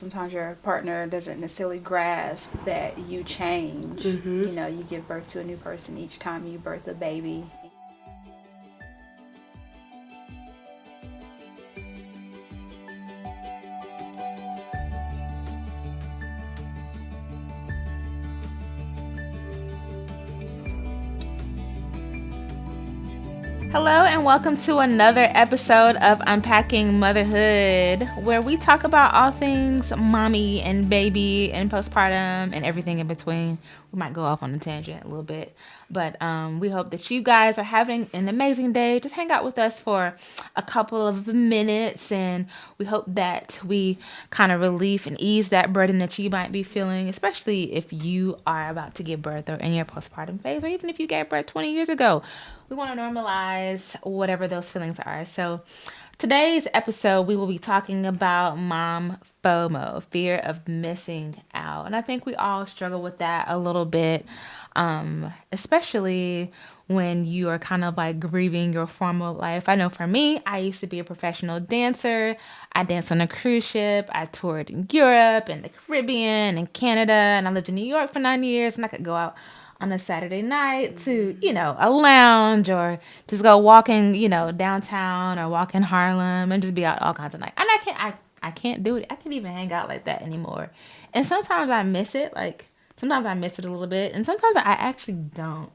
Sometimes your partner doesn't necessarily grasp that you change. Mm-hmm. You give birth to a new person each time you birth a baby. Hello, and welcome to another episode of Unpacking Motherhood, where we talk about all things mommy and baby and postpartum and everything in between. We might go off on a tangent a little bit, but we hope that you guys are having an amazing day. Just hang out with us for a couple of minutes, and we hope that we kind of relieve and ease that burden that you might be feeling, especially if you are about to give birth or in your postpartum phase, or even if you gave birth 20 years ago. We want to normalize whatever those feelings are. So today's episode, we will be talking about mom FOMO, fear of missing out. And I think we all struggle with that a little bit, especially when you are kind of like grieving your formal life. I know for me, I used to be a professional dancer. I danced on a cruise ship. I toured in Europe and the Caribbean and Canada. And I lived in New York for 9 years. And I could go out on a Saturday night to, a lounge or just go walking, downtown or walk in Harlem and just be out all kinds of nights. And I can't do it. I can't even hang out like that anymore. And sometimes I miss it. Like sometimes I miss it a little bit. And sometimes I actually don't,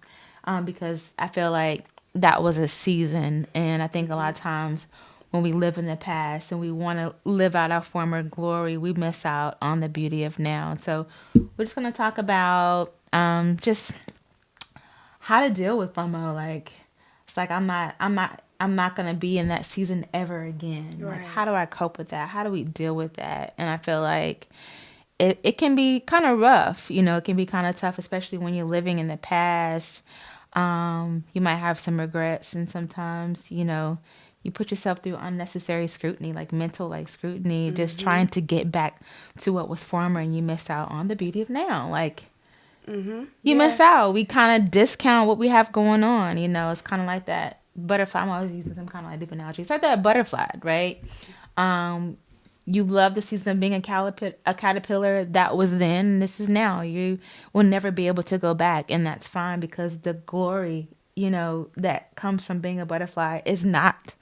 because I feel like that was a season. And I think a lot of times when we live in the past and we want to live out our former glory, we miss out on the beauty of now. So we're just going to talk about just how to deal with FOMO. Like, it's like I'm not gonna be in that season ever again. Right. Like, how do I cope with that? How do we deal with that? And I feel like it can be kind of rough. It can be kind of tough, especially when you're living in the past. You might have some regrets, and sometimes you put yourself through unnecessary scrutiny, like mental like scrutiny, just trying to get back to what was former, and you miss out on the beauty of now. Like you miss out. We kind of discount what we have going on. It's kind of like that butterfly. I'm always using some kind of like deep analogy. It's like that butterfly, right? You love the season of being a caterpillar. That was then, and this is now. You will never be able to go back, and that's fine because the glory, that comes from being a butterfly is not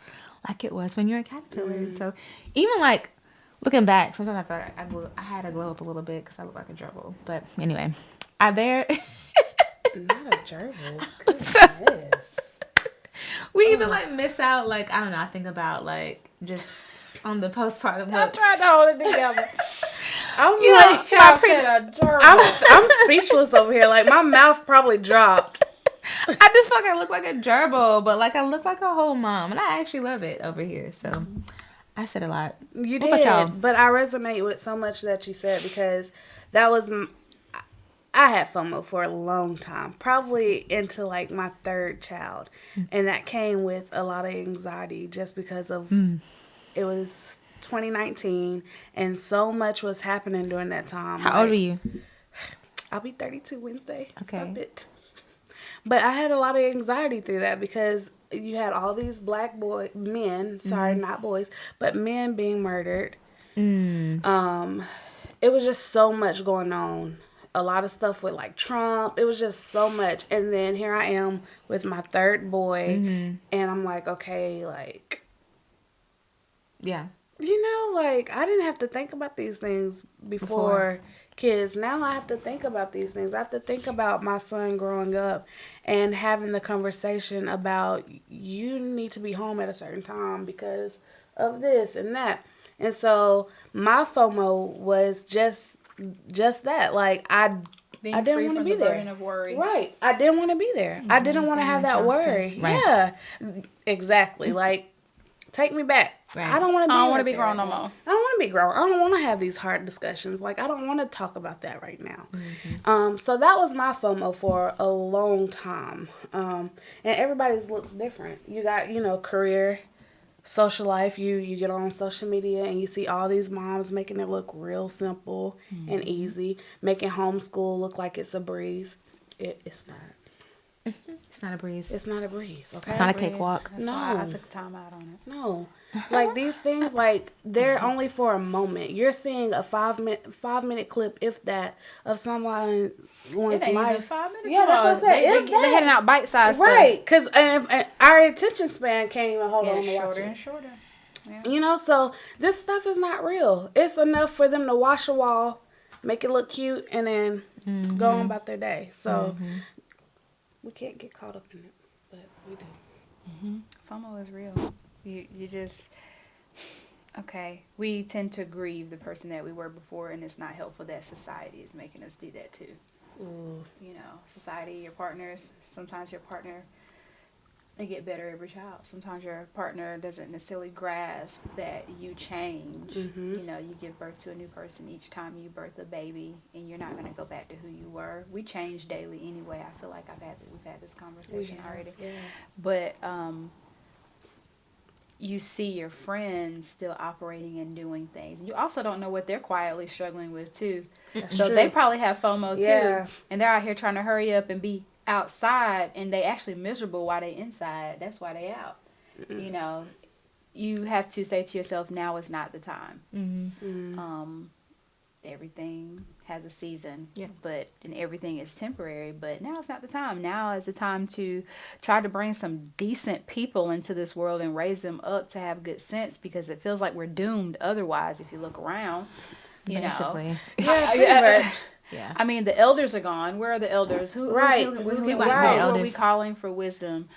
like it was when you're a caterpillar. So even like looking back, sometimes I feel like I had to glow up a little bit because I look like a gerbil. But anyway, are there? Not a gerbil. So, Goodness. we even like miss out. Like I don't know. I think about like just on the postpartum. I'm Look, trying to hold it together. I'm You like, know, child my said a gerbil. I'm speechless over here. Like, my mouth probably dropped. I just feel like I look like a gerbil, but like I look like a whole mom, and I actually love it over here. So I said a lot. You What about y'all? did, but I resonate with so much that you said because that was I had FOMO for a long time, probably into like my third child, and that came with a lot of anxiety just because of it was 2019 and so much was happening during that time. How old were you? I'll be 32 Wednesday. Okay. Stop it. But I had a lot of anxiety through that because you had all these black men, sorry, not boys, but men being murdered. It was just so much going on. A lot of stuff with like Trump. It was just so much. And then here I am with my third boy. And I'm like, okay, like, Yeah. like I didn't have to think about these things before kids. Now I have to think about these things. I have to think about my son growing up and having the conversation about you need to be home at a certain time because of this and that. And so my FOMO was just that. Like I didn't want to be there. Of worry. Right. I didn't want to be there. I didn't want to have that worry. Right. Yeah. Exactly. Like take me back. Right. I don't want to be. I don't want to be grown no more. I don't want to be grown. I don't want to have these hard discussions. Like I don't want to talk about that right now. So that was my FOMO for a long time. And everybody's looks different. You got career, social life. You get on social media and you see all these moms making it look real simple and easy, making homeschool look like it's a breeze. It's not. It's not a breeze. It's not a breeze, okay? It's not a cakewalk. That's why I took time out on it. No. Like these things, like they're only for a moment. You're seeing a 5-minute clip, if that, of someone's It ain't even life. 5 minutes. Yeah, that's what I'm saying. They handing out bite-sized Right, stuff. because our attention span can't even hold on to watch Shorter it. and shorter. Yeah. You know, so this stuff is not real. It's enough for them to wash a wall, make it look cute, and then go on about their day. So we can't get caught up in it, but we do. FOMO is real. You just, okay, we tend to grieve the person that we were before, and it's not helpful that society is making us do that too. Ooh. You know, society, your partners, sometimes your partner, they get better every child. Sometimes your partner doesn't necessarily grasp that you change. Mm-hmm. You know, you give birth to a new person each time you birth a baby, and you're not going to go back to who you were. We change daily anyway. I feel like we've had this conversation already. Yeah. But you see your friends still operating and doing things. You also don't know what they're quietly struggling with too. So true. they probably have FOMO too. Yeah. And they're out here trying to hurry up and be outside, and they actually miserable while they inside. That's why they out. You know, you have to say to yourself, now is not the time. Everything has a season, and everything is temporary, but now is not the time. Now is the time to try to bring some decent people into this world and raise them up to have good sense, because it feels like we're doomed otherwise if you look around. You Basically. know. Yeah, pretty much. Yeah. I mean, the elders are gone. Where are the elders? Who are we calling for wisdom?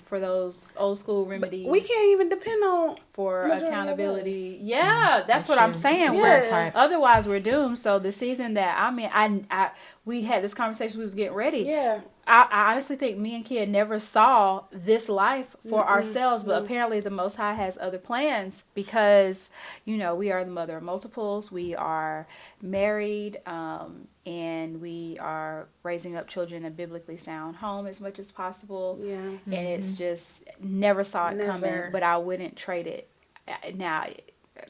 For those old school remedies. We can't even depend on for accountability. Yeah, that's what I'm saying. Otherwise, we're doomed. So the season that I'm in, we had this conversation. We was getting ready. Yeah. I honestly think me and Kid never saw this life for ourselves, but apparently the Most High has other plans, because, you know, we are the mother of multiples. We are married, and we are raising up children in a biblically sound home as much as possible. Yeah. And it's just never saw it coming, but I wouldn't trade it. Now,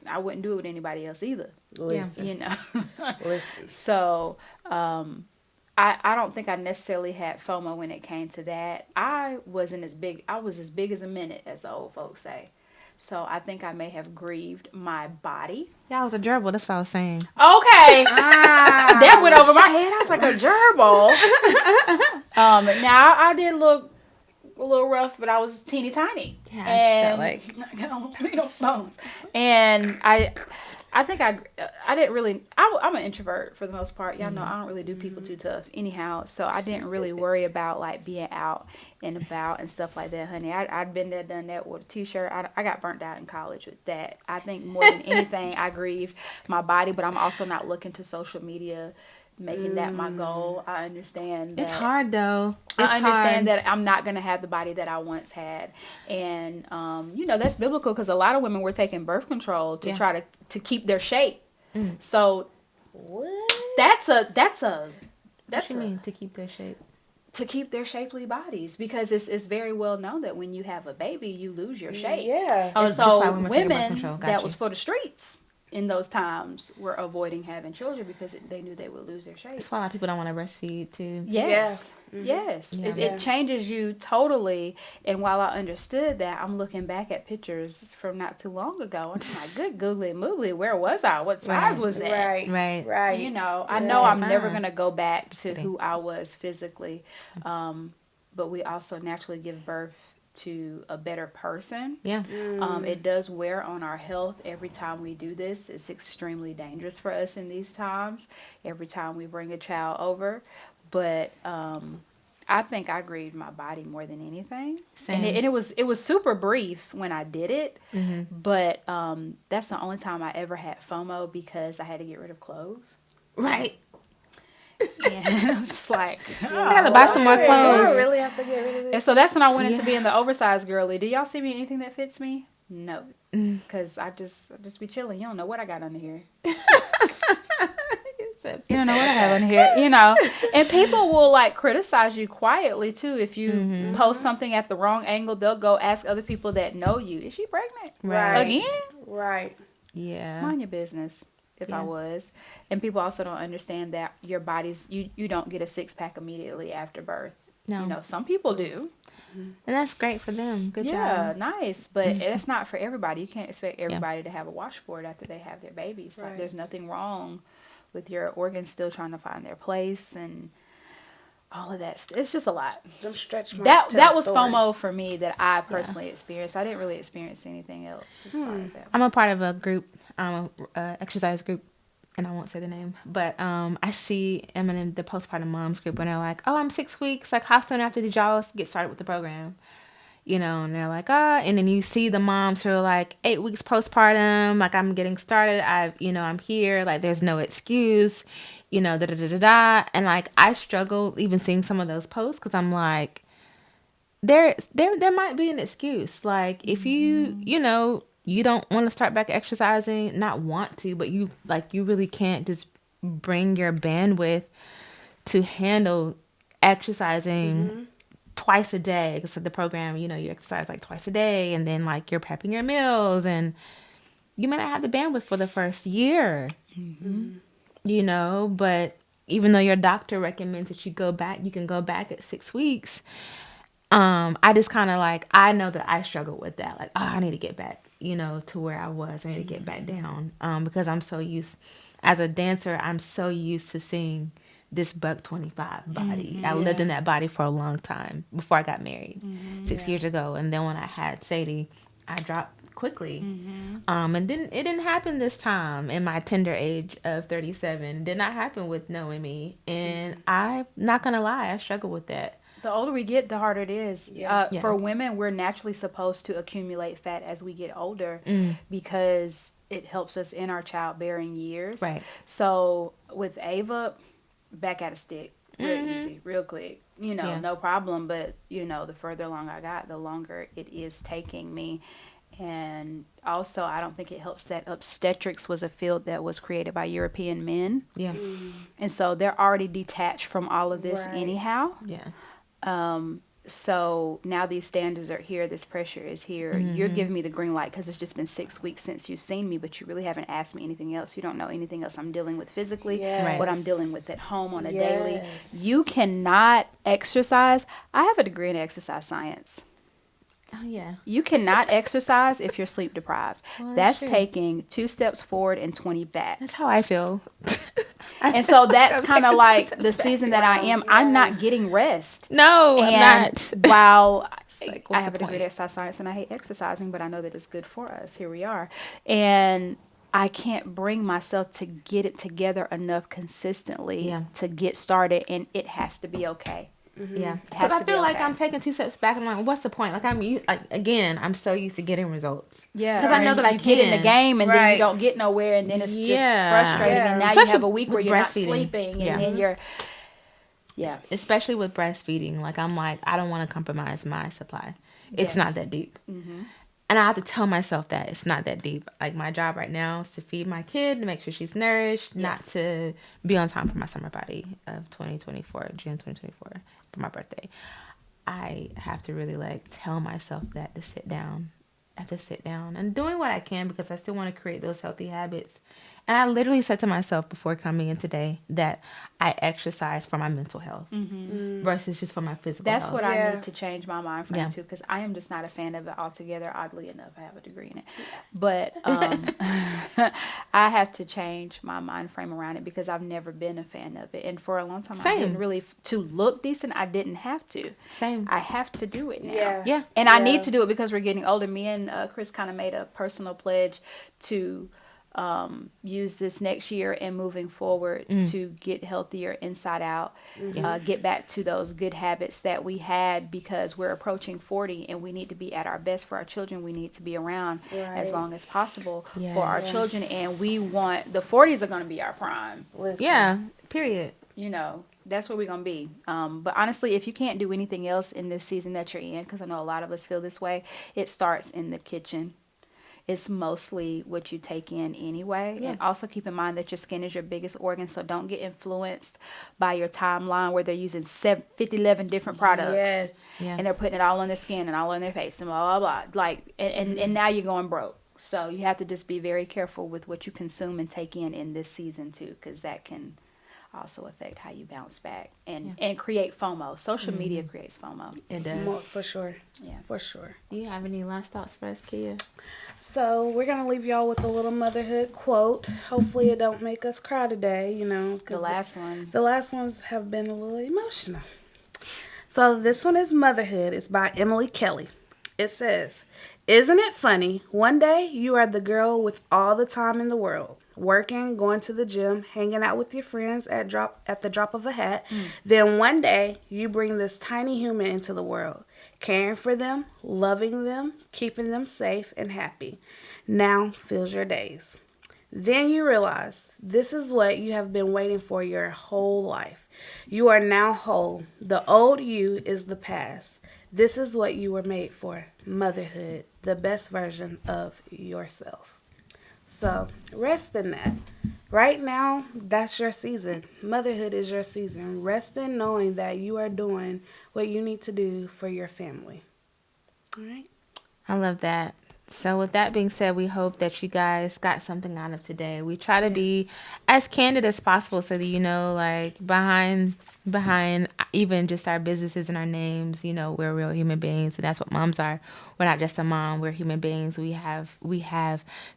I wouldn't do it with anybody else either. Listen. You know. Listen. So, I don't think I necessarily had FOMO when it came to that. I was as big as a minute, as the old folks say. So I think I may have grieved my body. Yeah, I was a gerbil. That's what I was saying. Okay. That went over my head. I was like, a gerbil. Now I did look a little rough, but I was teeny tiny. Yeah, I just felt bones. And I think I didn't really, I'm an introvert for the most part. Y'all know I don't really do people too tough anyhow. So I didn't really worry about like being out and about and stuff like that, honey. I'd been there, done that with a t-shirt. I got burnt out in college with that. I think more than anything, I grieved my body, but I'm also not looking to social media, making that my goal. I understand that. It's hard though. I understand that I'm not going to have the body that I once had. And, you know, that's biblical, because a lot of women were taking birth control to try to keep their shape. So What? that's What you mean to keep their shape? To keep their shapely bodies, because it's very well known that when you have a baby, you lose your shape. Yeah. And that's why so women that was for the streets in those times were avoiding having children because they knew they would lose their shape. That's why a lot of people don't want to breastfeed too. Yes. Yes. Yeah. It changes you totally. And while I understood that, I'm looking back at pictures from not too long ago. And I'm like, good googly moogly, where was I? What size was that? Right. You know, I know I'm never going to go back to who I was physically. But we also naturally give birth to a better person. Yeah. It does wear on our health every time we do this. It's extremely dangerous for us in these times, every time we bring a child over. But I think I grieved my body more than anything. Same. And it was super brief when I did it. But that's the only time I ever had FOMO, because I had to get rid of clothes. Right. And I was just like, I gotta buy some more clothes. I really have to get rid of this. And so that's when I went into being the oversized girly. Do y'all see me in anything that fits me? No. Because I just be chilling. You don't know what I got under here. You don't know what I have under here, you know. And people will like criticize you quietly too. If you post something at the wrong angle, they'll go ask other people that know you, is she pregnant? Right. Again? Right. Yeah. Mind your business. If I was. And people also don't understand that your body's, you don't get a six-pack immediately after birth. No. You know, some people do. And that's great for them. Good Yeah, job. nice. But it's not for everybody. You can't expect Yeah. everybody to have a washboard after they have their babies. Like, Right. there's nothing wrong with your organs still trying to find their place and all of that. It's just a lot. Them stretch marks That tell was stories. FOMO for me that I personally experienced. I didn't really experience anything else as far as that. I'm a part of a group, exercise group, and I won't say the name, but I see I'm in the postpartum moms group, and they're like, "Oh, I'm 6 weeks. Like, how soon after did y'all get started with the program?" You know, and they're like, and then you see the moms who are like 8 weeks postpartum, like, I'm getting started. I'm here. Like, there's no excuse, da da da da da. And like, I struggle even seeing some of those posts because I'm like, there might be an excuse. Like, if you don't want to start back exercising, not want to, but you really can't just bring your bandwidth to handle exercising twice a day. Because the program, you exercise like twice a day, and then like you're prepping your meals, and you may not have the bandwidth for the first year, but even though your doctor recommends that you can go back at 6 weeks. I just kind of like, I know that I struggle with that. Like, I need to get back, to where I was. I need to get back down. Because I'm so used, as a dancer, I'm so used to seeing this buck 25 body. I lived in that body for a long time before I got married 6 years ago. And then when I had Sadie, I dropped quickly. And it didn't happen this time in my tender age of 37. It did not happen with knowing me. And I'm not going to lie, I struggle with that. The older we get, the harder it is. Yeah. For women, we're naturally supposed to accumulate fat as we get older because it helps us in our childbearing years. Right. So with Ava, back at a stick, real easy, real quick. No problem. But, the further along I got, the longer it is taking me. And also, I don't think it helps that obstetrics was a field that was created by European men. Yeah. And so they're already detached from all of this anyhow. Yeah. So now these standards are here. This pressure is here. You're giving me the green light because it's just been 6 weeks since you've seen me, but you really haven't asked me anything else. You don't know anything else I'm dealing with physically, what I'm dealing with at home on a daily. You cannot exercise. I have a degree in exercise science. Oh, yeah. You cannot exercise if you're sleep deprived. Well, that's true. Taking 2 steps forward and 20 back. That's how I feel. And so that's kind of like the season that I am. I'm not getting rest. No, I'm not. While Like, I have a degree in exercise science and I hate exercising, but I know that it's good for us. Here we are. And I can't bring myself to get it together enough consistently to get started, and it has to be okay. Yeah, because I feel like I'm taking 2 steps back, and I'm like, what's the point? Like, I'm so used to getting results. Yeah, because I know that I you can get in the game, and then you don't get nowhere, and then it's just frustrating. And now Especially you have a week where you're not breastfeeding. sleeping, and then you're especially with breastfeeding. Like, I'm like, I don't want to compromise my supply. It's not that deep. And I have to tell myself that it's not that deep. Like, my job right now is to feed my kid, to make sure she's nourished, not to be on time for my summer body of 2024, June 2024, for my birthday. I have to really, tell myself that to sit down. I have to sit down and doing what I can because I still want to create those healthy habits. And I literally said to myself before coming in today that I exercise for my mental health versus just for my physical health. That's what I need to change my mind frame to, because I am just not a fan of it altogether. Oddly enough, I have a degree in it. But I have to change my mind frame around it because I've never been a fan of it. And for a long time, I didn't really, to look decent, I didn't have to. Same. I have to do it now. Yeah. And I need to do it because we're getting older. Me and Chris kind of made a personal pledge to use this next year and moving forward to get healthier inside out, get back to those good habits that we had, because we're approaching 40 and we need to be at our best for our children. We need to be around as long as possible for our children, and we want, the 40s are going to be our prime. Yeah, period. That's where we're going to be. But honestly, if you can't do anything else in this season that you're in, because I know a lot of us feel this way, it starts in the kitchen. It's mostly what you take in anyway. And also keep in mind that your skin is your biggest organ, so don't get influenced by your timeline where they're using 11 different products. And they're putting it all on their skin and all on their face and blah, blah, blah. And now you're going broke. So you have to just be very careful with what you consume and take in this season too, because that can also affect how you bounce back and create FOMO. Social media creates FOMO. It does. For sure. Yeah. For sure. Do you have any last thoughts for us, Kia? So we're gonna leave y'all with a little motherhood quote. Hopefully it don't make us cry today, The because last one. the last ones have been a little emotional. So this one is Motherhood. It's by Emily Kelly. It says, "Isn't it funny? One day you are the girl with all the time in the world, working, going to the gym, hanging out with your friends at the drop of a hat. Then one day you bring this tiny human into the world, caring for them, loving them, keeping them safe and happy. Now fills your days. Then you realize this is what you have been waiting for your whole life. You are now whole. The old you is the past. This is what you were made for. Motherhood, the best version of yourself." So rest in that. Right now, that's your season. Motherhood is your season. Rest in knowing that you are doing what you need to do for your family. All right? I love that. So with that being said, we hope that you guys got something out of today. We try to be as candid as possible so that like behind even just our businesses and our names, we're real human beings, and that's what moms are. We're not just a mom, we're human beings. We have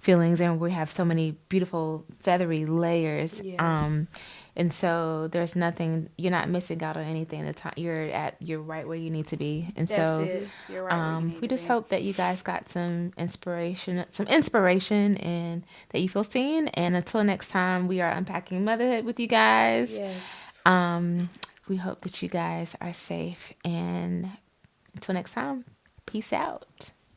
feelings, and we have so many beautiful feathery layers. Yes. And so there's nothing, you're not missing out on anything. The time you're right where you need to be. And That's so it. You're right. Where you need we to just be. hope that you guys got some inspiration, and that you feel seen. And until next time, we are unpacking motherhood with you guys. Yes. We hope that you guys are safe. And until next time, peace out.